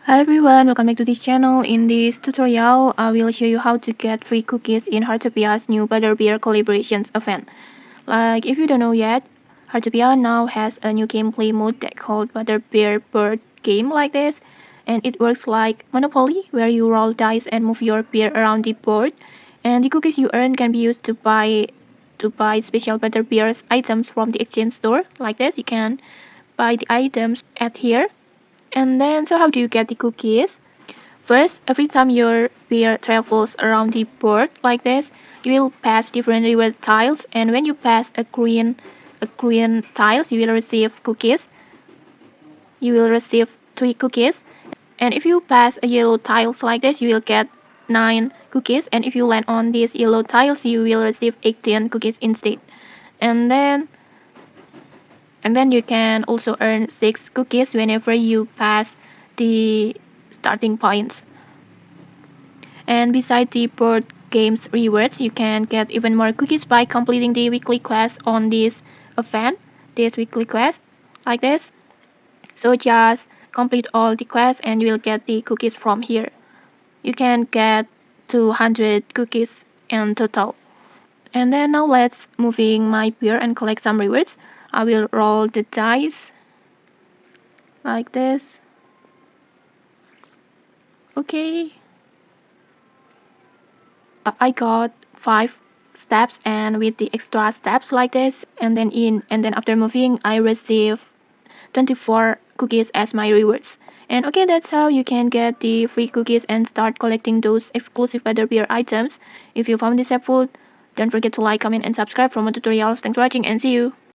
Hi everyone, welcome back to this channel. In this tutorial, I will show you how to get free cookies in Heartopia's new Butterbear collaborations event. Like if you don't know yet, Heartopia now has a new gameplay mode that called Butterbear Bird game like this, and it works like Monopoly, where you roll dice and move your bear around the board, and the cookies you earn can be used to buy special Butterbears items from the exchange store like this. You can buy the items at here. And then, so how do you get the cookies? First, every time your bear travels around the board like this, you will pass different reward tiles, and when you pass a green tiles, you will receive cookies. You will receive 3 cookies, and if you pass a yellow tiles like this, you will get 9 cookies, and if you land on these yellow tiles, you will receive 18 cookies instead. And then you can also earn 6 cookies whenever you pass the starting points. And besides the board games rewards, you can get even more cookies by completing the weekly quest on this event, this weekly quest, like this. So just complete all the quests and you will get the cookies from here. You can get 200 cookies in total. And then now let's moving my beer and collect some rewards. I will roll the dice like this. Okay. I got 5 steps, and with the extra steps like this, and then after moving, I receive 24 cookies as my rewards. And okay, that's how you can get the free cookies and start collecting those exclusive Butterbeer items. If you found this helpful, don't forget to like, comment, and subscribe for more tutorials. Thanks for watching and see you.